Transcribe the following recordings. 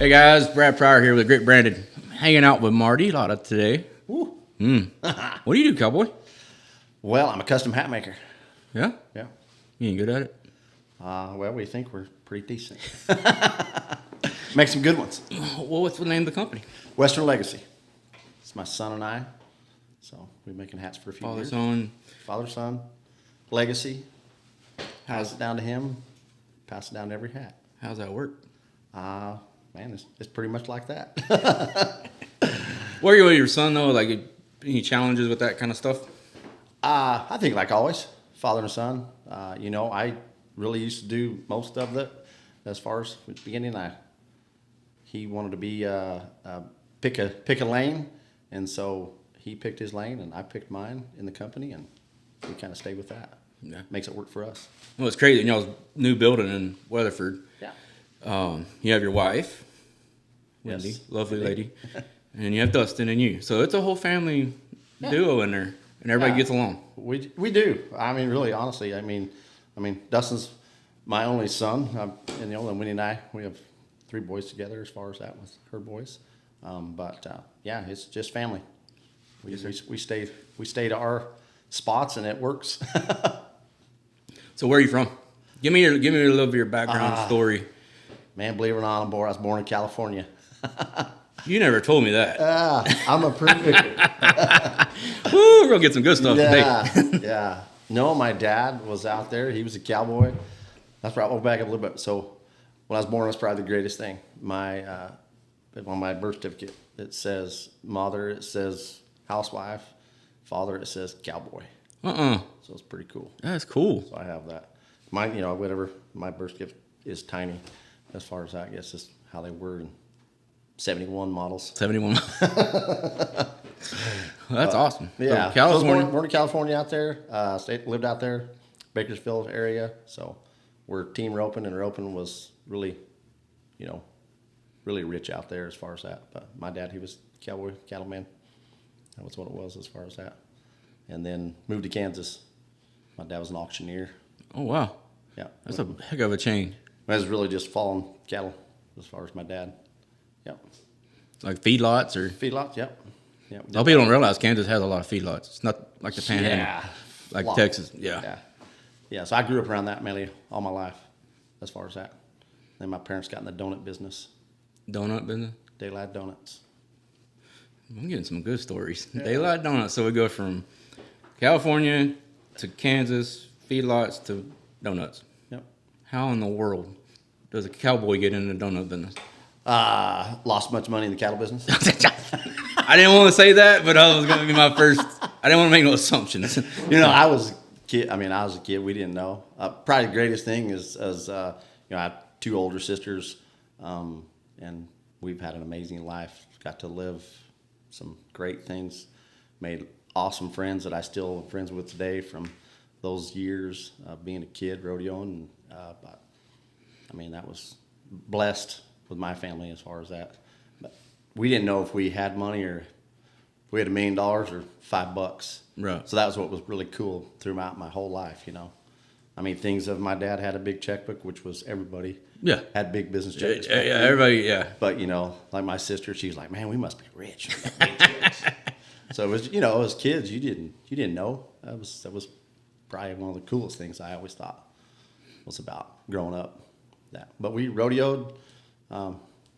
Hey guys, Brad Pryor here with Great Brandon. Hanging out with Marty Latta today. Woo. What do you do, cowboy? Well, I'm a custom hat maker. Yeah? Yeah. You ain't good at it? Well, we think we're pretty decent. Make some good ones. Well, what's the name of the company? Western Legacy. It's my son and I. So we're making hats for a few Father, years. son. Father, son. Legacy. Pass it down to him. Pass it down to every hat. How's that work? Man, it's pretty much like that. Where are you with your son, though? Like, any challenges with that kind of stuff? I think like always, father and son. I really used to do most of it as far as the beginning. He wanted to be pick a lane, and so he picked his lane, and I picked mine in the company, and we kind of stayed with that. Yeah. Makes it work for us. Well, it's crazy. New building in Weatherford. Yeah. You have your wife, Wendy, Yes. lovely lady, and you have Dustin and you. So it's a whole family duo in there, and everybody gets along. We do. I mean, really, honestly. I mean, Dustin's my only son, and Wendy and I, we have 3 boys together. As far as that with her boys, yeah, it's just family. We stay to our spots, and it works. So where are you from? Give me a little of your background story. Man, believe it or not, I was born in California. You never told me that. I'm a proof victim. Woo, we're gonna get some good stuff today. Yeah. No, my dad was out there. He was a cowboy. That's right. We'll back up a little bit. So when I was born, it was probably the greatest thing. On my birth certificate, it says mother, it says housewife, father, it says cowboy. So it's pretty cool. That's cool. So I have that. Mine, whatever. My birth certificate is tiny. As far as that, I guess is how they were in 71 models. 71. That's awesome. Yeah, So California. So born in California out there. Lived out there, Bakersfield area. So we're team roping, and roping was really, really rich out there as far as that. But my dad, he was cowboy, cattleman. That was what it was as far as that. And then moved to Kansas. My dad was an auctioneer. Oh wow. Yeah, That's a heck of a change. I was really just following cattle as far as my dad. Yep. Like feedlots or. Feedlots. Yep. A lot of people don't realize Kansas has a lot of feedlots. It's not like the Panhandle. Yeah. Like Texas. Yeah. Yeah. Yeah. So I grew up around that mainly all my life, as far as that. Then my parents got in the donut business. Donut business. Daylight Donuts. I'm getting some good stories. Yeah. Daylight Donuts. So we go from California to Kansas, feedlots to donuts. Yep. How in the world does a cowboy get into the donut business? Lost much money in the cattle business. I didn't want to say that, but I was going to be my first. I didn't want to make no assumptions. I was a kid. I was a kid. We didn't know. Probably the greatest thing is I have 2 older sisters, and we've had an amazing life. Got to live some great things. Made awesome friends that I still am friends with today from those years of being a kid rodeoing. That was blessed with my family as far as that. But we didn't know if we had money or if we had $1 million or $5. Right. So that was what was really cool throughout my whole life, things of my dad had a big checkbook, which was everybody. Yeah. Had big business checkbooks. Yeah, everybody, yeah. But, like my sister, she was like, man, we must be rich. So it was, as kids, you didn't know. That was probably one of the coolest things I always thought was about growing up. But we rodeoed.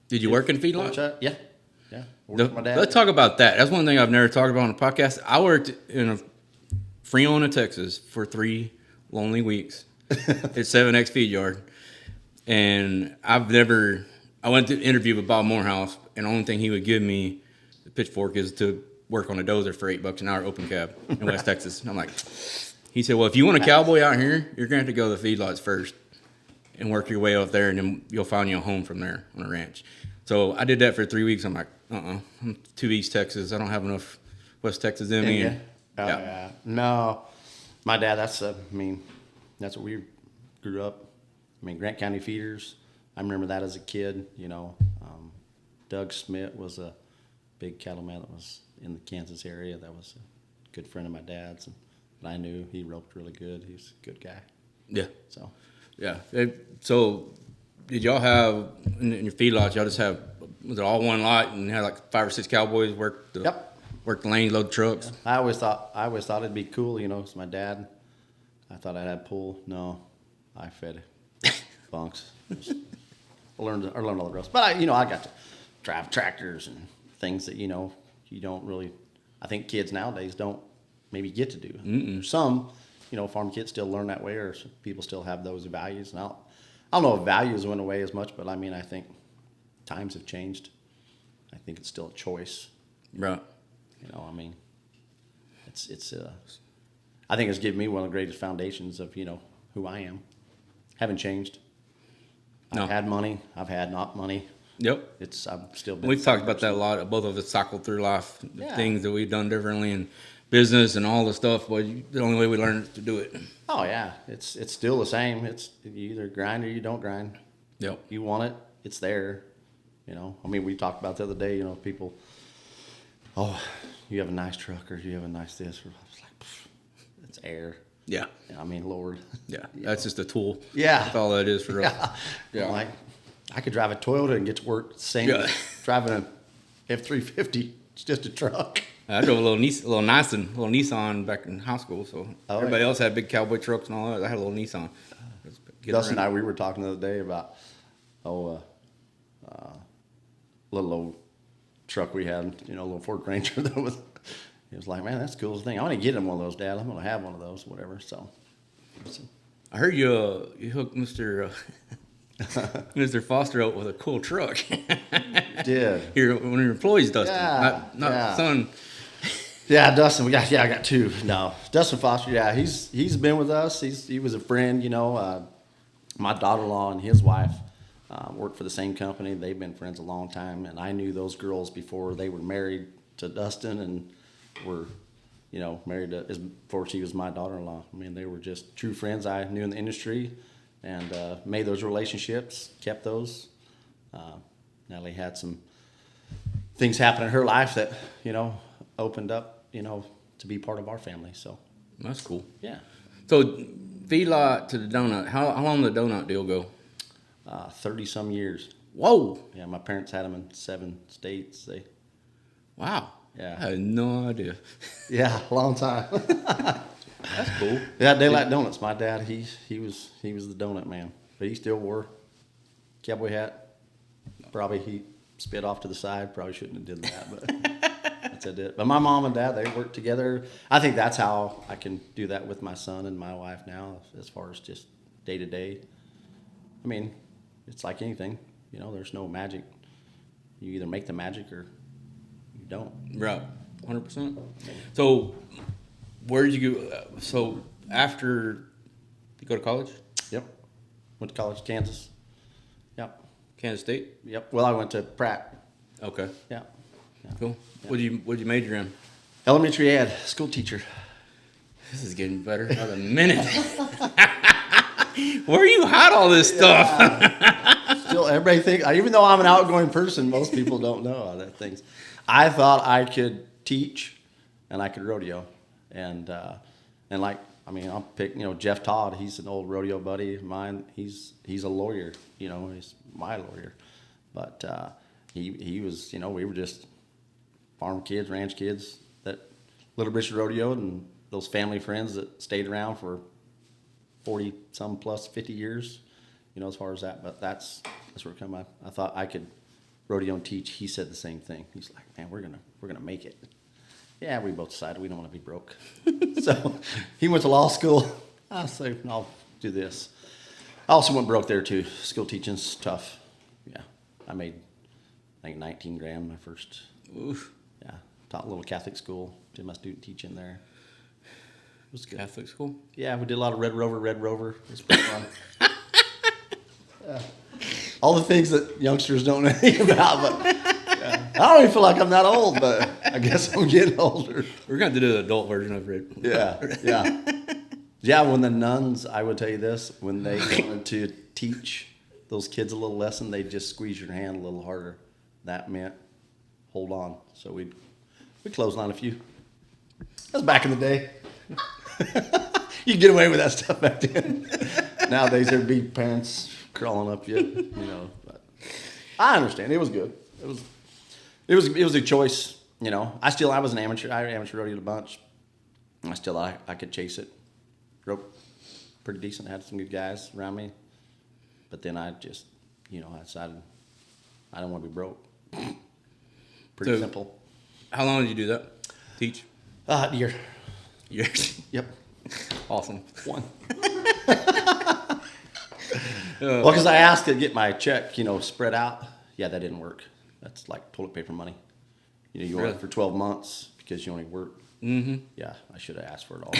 Did you work in feedlots? Yeah. Worked with my dad. Let's talk about that. That's one thing I've never talked about on the podcast. I worked in Freona, Texas for 3 lonely weeks at 7X Feed Yard. And I went to interview with Bob Morehouse, and the only thing he would give me, the pitchfork, is to work on a dozer for $8 an hour open cab in West Texas. And I'm like, he said, well, if you want a cowboy out here, you're going to have to go to the feedlots first and work your way up there, and then you'll find you a home from there on a ranch. So I did that for 3 weeks. I'm like, I'm too East Texas. I don't have enough West Texas in me. Yeah. No, my dad, that's what we grew up. Grant County feeders. I remember that as a kid, Doug Smith was a big cattleman that was in the Kansas area. That was a good friend of my dad's. And I knew he roped really good. He's a good guy. Yeah. So. Yeah. So did y'all have, in your feedlots, y'all just have was it all one lot and had like 5 or 6 cowboys work the lane, load trucks? I always thought it'd be cool, you know, 'cause my dad, I thought I'd have pool. No, I fed bunks. I learned all the rest. But I got to drive tractors and things that, you know, you don't really, I think kids nowadays don't maybe get to do. Some, you know, farm kids still learn that way, or people still have those values. And I don't know if values went away as much, but I mean, I think times have changed. I think it's still a choice. Right. You know, I mean, I think it's given me one of the greatest foundations of, you know, who I am. Haven't changed. No. I've had money. I've had not money. Yep. I've still been. We've talked about that a lot. Both of us cycled through life, the Yeah. things that we've done differently in business and all the stuff. But the only way we learn is to do it. Oh yeah, it's still the same. It's you either grind or you don't grind. Yep. You want it, it's there. You know, I mean, we talked about the other day. You know, people. Oh, you have a nice truck, or you have a nice this. Or I was like, it's air. Yeah. I mean, Lord. Yeah. That's just a tool. Yeah. That's all that is for us. Yeah. Like, I could drive a Toyota and get to work the same as driving an F-350. It's just a truck. I drove a little Nissan back in high school. So everybody else had big cowboy trucks and all that. I had a little Nissan. Dustin and I, we were talking the other day about little old truck we had, you know, a little Ford Ranger that was. He was like, man, that's the coolest thing. I want to get him one of those, Dad. I'm going to have one of those, whatever. So, I heard you hooked Mr. Mr. Foster up with a cool truck. Did. One of your employees, Dustin. Yeah. Not son. Yeah, Dustin. I got 2. No, Dustin Foster. Yeah, he's been with us. He was a friend. You know, my daughter-in-law and his wife worked for the same company. They've been friends a long time, and I knew those girls before they were married to Dustin, and were, you know, married before she was my daughter-in-law. I mean, they were just true friends I knew in the industry, and made those relationships, kept those. Natalie had some things happen in her life that, you know, opened up, you know, to be part of our family. So that's cool. Yeah. So feedlot to the donut. How long did the donut deal go? 30-some years. Whoa. Yeah, my parents had them in 7 states. Wow. Yeah. I had no idea. Yeah, long time. That's cool. Yeah, Daylight Donuts. My dad, he was the donut man, but he still wore cowboy hat. Probably he spit off to the side. Probably shouldn't have did that, but that's it. But my mom and dad, they worked together. I think that's how I can do that with my son and my wife now, as far as just day to day. I mean, it's like anything. You know, there's no magic. You either make the magic or you don't. Right, 100%. So, where did you go? So, after you go to college? Yep. Went to college, Kansas. Yep. Kansas State? Yep. Well, I went to Pratt. Okay. Yeah. Cool. Yeah. What'd you major in? Elementary ed, school teacher. This is getting better by the minute. Where you hide all this stuff? Still, everybody think, even though I'm an outgoing person, most people don't know all that things. I thought I could teach and I could rodeo. And like, I mean, I'll pick, you know, Jeff Todd, he's an old rodeo buddy of mine. He's a lawyer, you know, he's my lawyer. But he was, you know, we were just farm kids, ranch kids that Little Britches rodeoed, and those family friends that stayed around for 40 some plus 50 years, you know, as far as that. But that's where it came. I thought I could rodeo and teach. He said the same thing. He's like, man, we're gonna make it. Yeah, we both decided we don't want to be broke. So he went to law school. I said, I'll do this. I also went broke there too. School teaching's tough. Yeah, I made, I think, 19 grand my first. Oof. Yeah, taught a little Catholic school. Did my student teaching there. It was good. Catholic school? Yeah, we did a lot of Red Rover. It was pretty fun. Yeah. All the things that youngsters don't know anything about, but yeah. I don't even feel like I'm that old, but I guess I'm getting older. We're going to do the adult version of it. Yeah. Yeah, when the nuns, I would tell you this, when they wanted to teach those kids a little lesson, they'd just squeeze your hand a little harder. That meant hold on. So we closed on a few. That was back in the day. You get away with that stuff back then. Nowadays there'd be parents crawling up you, you know. But I understand. It was good. it was a choice. You know, I was an amateur. I amateur rodeoed a bunch. I still I could chase it. Rope pretty decent. Had some good guys around me. But then I just, I decided I don't want to be broke. Pretty simple. How long did you do that? Teach? Year. Years. Yep. Awesome. One. Well, because I asked to get my check, spread out. Yeah, that didn't work. That's like toilet paper money. You Really? work for 12 months because you only work. Mm-hmm. Yeah, I should have asked for it all.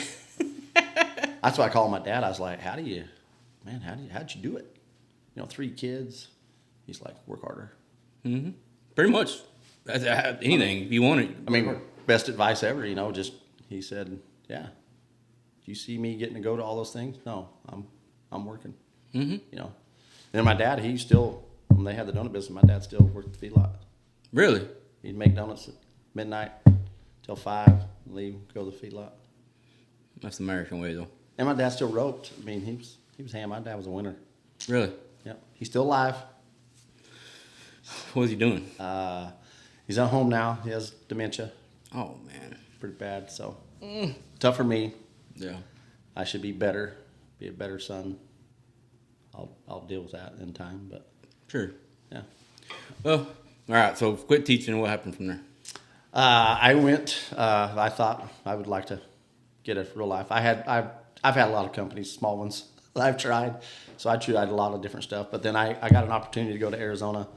That's why I called my dad. I was like, how'd you do it? 3 kids. He's like, work harder. Mm-hmm. Pretty much. Anything if you want it. I mean, best advice ever, he said, yeah. Do you see me getting to go to all those things? No, I'm working. Mm-hmm. And then my dad, when they had the donut business, my dad still worked the feedlot. Really? He'd make donuts at midnight till 5, leave, go to the feedlot. That's the American way, though. And my dad still roped. I mean, he was ham. My dad was a winner. Really? Yeah. He's still alive. What is he doing? He's at home now. He has dementia. Oh, man. Pretty bad. So tough for me. Yeah. I should be better, be a better son. I'll deal with that in time, but Sure. yeah. Well, all right. So quit teaching. What happened from there? I went. I thought I would like to get a real life. I've had a lot of companies, small ones that I've tried. So I tried a lot of different stuff. But then I got an opportunity to go to Arizona,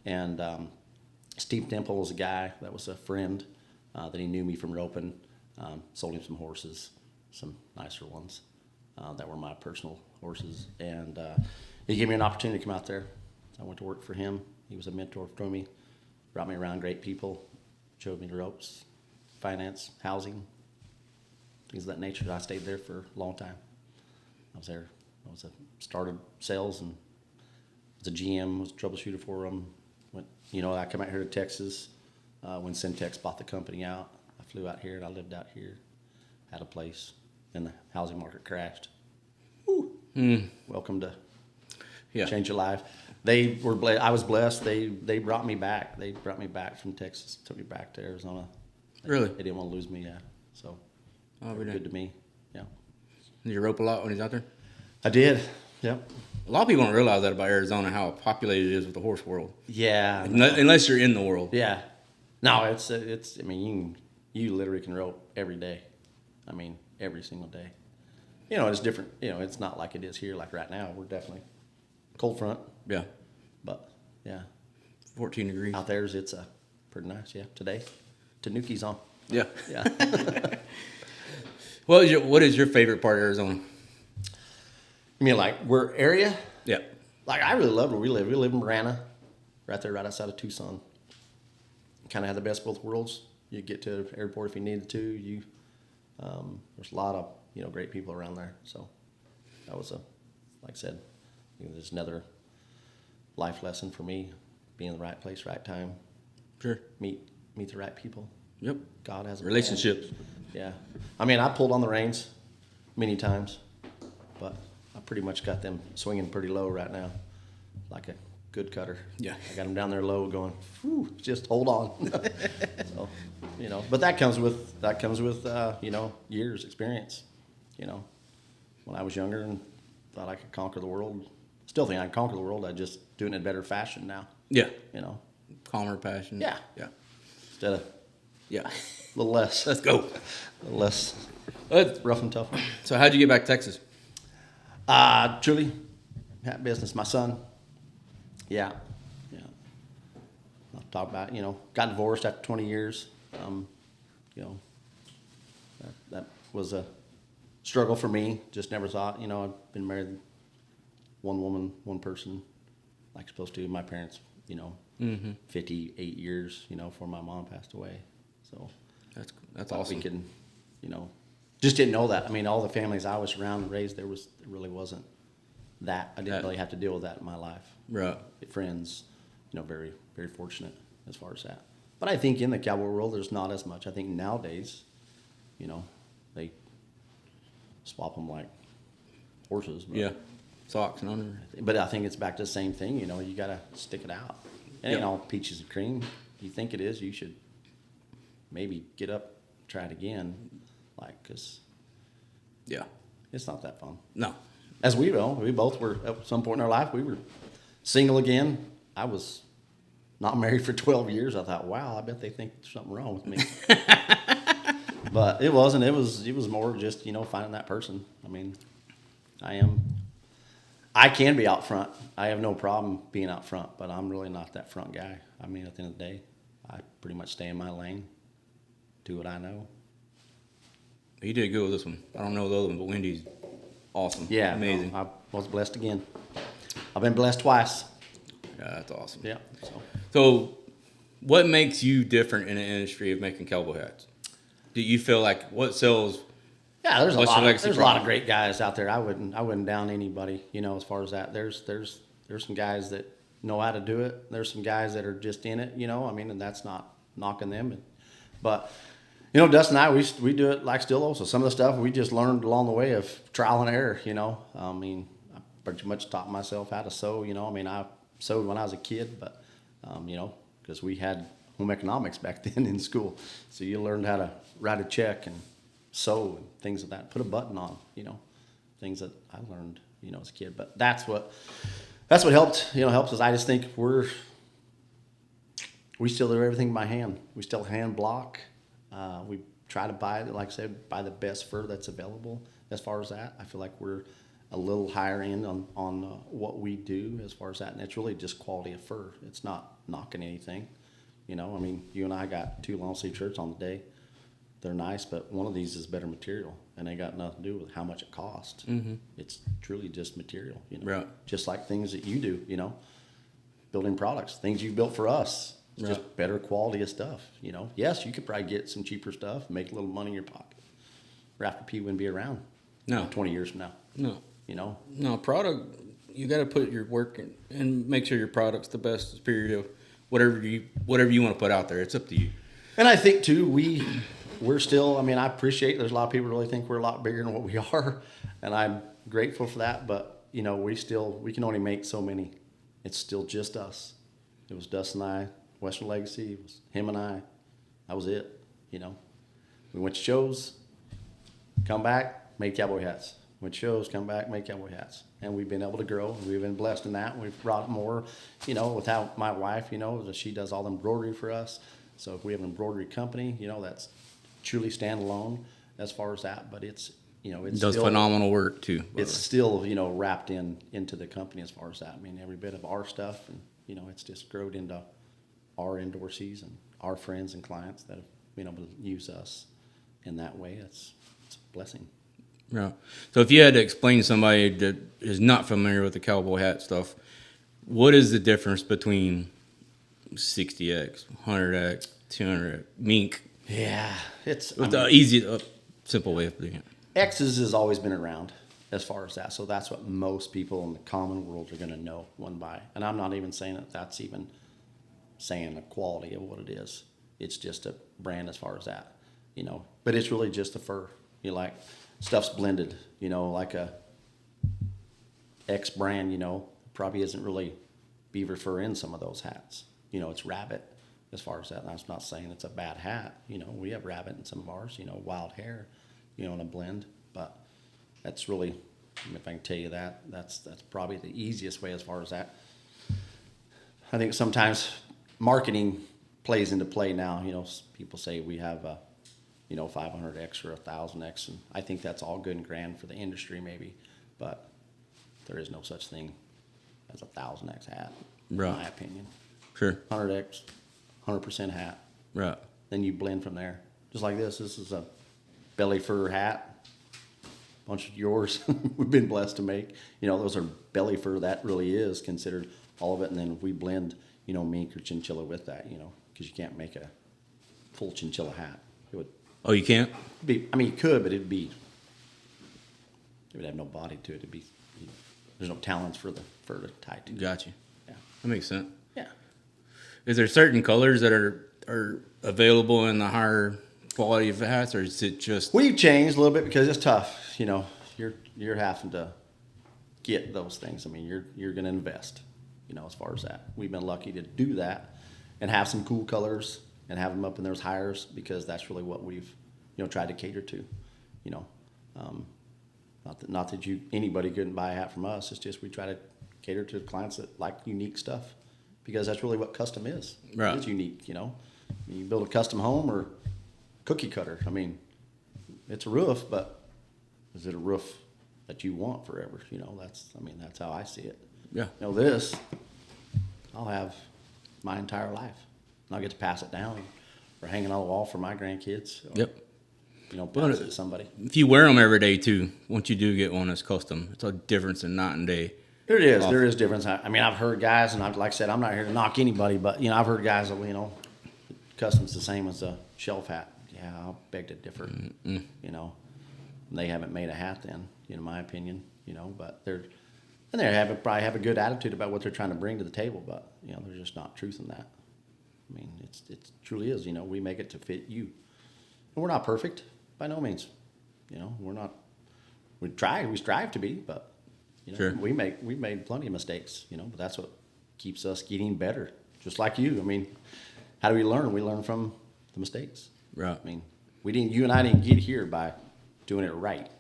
and Steve Temple was a guy that was a friend that he knew me from roping. Sold him some horses, some nicer ones that were my personal horses, and he gave me an opportunity to come out there. I went to work for him. He was a mentor for me, brought me around great people, showed me the ropes, finance, housing, things of that nature. I stayed there for a long time. I was there. Started sales and was a GM, was a troubleshooter for them. I come out here to Texas when Syntex bought the company out. I flew out here and I lived out here, had a place. Then the housing market crashed. Woo. Welcome to change your life. They were I was blessed. They brought me back. They brought me back from Texas, took me back to Arizona. Really? They didn't want to lose me. Yeah. So good to me. Yeah. Did you rope a lot when he's out there? I did. Yep. A lot of people don't realize that about Arizona, how populated it is with the horse world. Yeah. Unless you're in the world. Yeah. No, it's. I mean, you literally can rope every day. I mean, every single day. It's different. It's not like it is here. Like right now, we're definitely cold front. Yeah. But yeah, 14 degrees. out there's it's pretty nice. Yeah. Today, Tanuki's on. Yeah. Yeah. What is your favorite part of Arizona? You mean like where area? Yeah. Like I really love where we live. We live in Marana, right there, right outside of Tucson. Kind of have the best of both worlds. You get to the airport if you needed to. There's a lot of great people around there. So that was like I said, there's another life lesson for me. Being in the right place, right time. Sure. Meet the right people. Yep. God has a relationships. plan. Yeah. I mean, I pulled on the reins many times, but I pretty much got them swinging pretty low right now, like a good cutter. Yeah. I got them down there low, going, whew, just hold on. So, but that comes with years experience. When I was younger and thought I could conquer the world, still think I can conquer the world. I just do it in a better fashion now. Yeah. Calmer passion. Yeah. Yeah. Instead of yeah. a little less. Let's go. A little less rough and tough. So how'd you get back to Texas? Truly, had business. My son. Yeah. I'll talk about, got divorced after 20 years. That was a struggle for me. Just never thought, I've been married one woman, one person, like supposed to. My parents, 58 years, before my mom passed away. So that's awesome. We can, just didn't know that. I mean, all the families I was around and raised, there really wasn't that. I didn't really have to deal with that in my life. Right. Friends, very, very fortunate as far as that. But I think in the cowboy world, there's not as much. I think nowadays, they swap them like horses. But, yeah. Socks and under. But I think it's back to the same thing. You got to stick it out. It ain't all peaches and cream. If you think it is, you should maybe get up, try it again, like, because Yeah. it's not that fun. No. As we both were at some point in our life, we were single again. I was not married for 12 years. I thought, wow, I bet they think there's something wrong with me. But it wasn't. It was more just, finding that person. I mean, I can be out front. I have no problem being out front, but I'm really not that front guy. I mean, at the end of the day, I pretty much stay in my lane, do what I know. You did good with this one. I don't know the other one, but Wendy's awesome. Yeah. Amazing. No, I was blessed again. I've been blessed twice. Yeah, that's awesome. Yeah. So what makes you different in the industry of making cowboy hats? Do you feel like what sells? Yeah, there's a What's lot of great guys out there. I wouldn't down anybody, as far as that. There's some guys that know how to do it. There's some guys that are just in it, I mean, and that's not knocking them. But Dustin and I, we do it like still also. Some of the stuff we just learned along the way of trial and error, I mean, I pretty much taught myself how to sew, I mean, I sewed when I was a kid, but, because we had home economics back then in school. So you learned how to write a check and sew and things like that. Put a button on, things that I learned, as a kid. But that's what helped, helps us. I just think we still do everything by hand. We still hand block. We try to buy, like I said, buy the best fur that's available. As far as that, I feel like we're a little higher end on what we do as far as that, and it's really just quality of fur. It's not knocking anything. I mean, you and I got 2 long sleeve shirts on the day. They're nice, but one of these is better material, and they got nothing to do with how much it costs. Mm-hmm. It's truly just material, Right. Just like things that you do, building products, things you've built for us. It's Right. just better quality of stuff, Yes, you could probably get some cheaper stuff, make a little money in your pocket. Rafter P wouldn't be around. No. 20 years from now. No. No, Product, you got to put your work in and make sure your product's the best superior to whatever you want to put out there. It's up to you. And I think too, we're still, I mean, I appreciate there's a lot of people really think we're a lot bigger than what we are, and I'm grateful for that, but we can only make so many. It's still just us. It was Dustin and I, Western Legacy, it was him and I. That was it, We went to shows, come back, made cowboy hats. Went to shows, come back, make cowboy hats. And we've been able to grow, and we've been blessed in that. And we've brought more, without my wife, she does all the embroidery for us. So if we have an embroidery company, that's truly standalone as far as that. But it's, it does phenomenal work too. It's still, wrapped into the company as far as that. I mean, every bit of our stuff, and it's just grown into our indoor season, our friends and clients that have been able to use us in that way. It's a blessing. Yeah. So if you had to explain to somebody that is not familiar with the cowboy hat stuff, what is the difference between 60X, 100X, 200X, mink? Yeah, it's the simple way of doing it. X's has always been around as far as that. So that's what most people in the common world are going to know one by. And I'm not even saying that that's even saying the quality of what it is. It's just a brand as far as that, But it's really just the fur. Like stuff's blended, like a X brand, probably isn't really beaver fur in some of those hats. It's rabbit as far as that. And I'm not saying it's a bad hat. We have rabbit in some of ours, wild hair, in a blend. But that's really, if I can tell you that, that's probably the easiest way as far as that. I think sometimes marketing plays into play now. People say we have a 500X or 1,000X, and I think that's all good and grand for the industry maybe, but there is no such thing as a 1,000X hat, right. In my opinion. Sure. 100X, 100% hat. Right. Then you blend from there. Just like this is a belly fur hat, bunch of yours we've been blessed to make. Those are belly fur, that really is considered all of it, and then we blend, mink or chinchilla with that, because you can't make a full chinchilla hat. It would. Oh, you can't? You could, but it would have no body to it. There's no talons for the fur to tie to. Gotcha. Yeah. That makes sense. Yeah. Is there certain colors that are available in the higher quality of hats, or is it just? We've changed a little bit because it's tough. You're having to get those things. I mean, you're going to invest. as far as that. We've been lucky to do that and have some cool colors and have them up in those hires, because that's really what we've, tried to cater to, not that anybody couldn't buy a hat from us. It's just we try to cater to clients that like unique stuff, because that's really what custom is. Right. It is unique, You build a custom home or cookie cutter. I mean, it's a roof, but is it a roof that you want forever? That's how I see it. Yeah. This, I'll have my entire life. And I'll get to pass it down or hang it on the wall for my grandkids. Or, Yep. Pass it to somebody. If you wear them every day too, once you do get one that's custom, it's a difference in night and day. There is. There is difference. I've heard guys, and like I said, I'm not here to knock anybody, but, I've heard guys that, custom's the same as a shelf hat. Yeah, I'll beg to differ. They haven't made a hat then, in my opinion, but they probably have a good attitude about what they're trying to bring to the table, but, there's just not truth in that. It truly is, we make it to fit you. And we're not perfect, by no means. We're not, we strive to be, but, Sure. we made plenty of mistakes, but that's what keeps us getting better. Just like you. How do we learn? We learn from the mistakes. Right. You and I didn't get here by doing it right.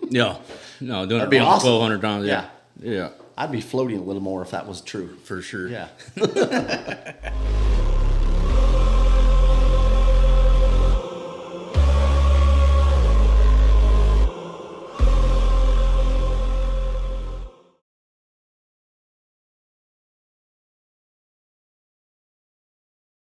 Yeah. No, doing That'd it be wrong awesome. 1,200 times. Yeah. Yeah. I'd be floating a little more if that was true. For sure. Yeah.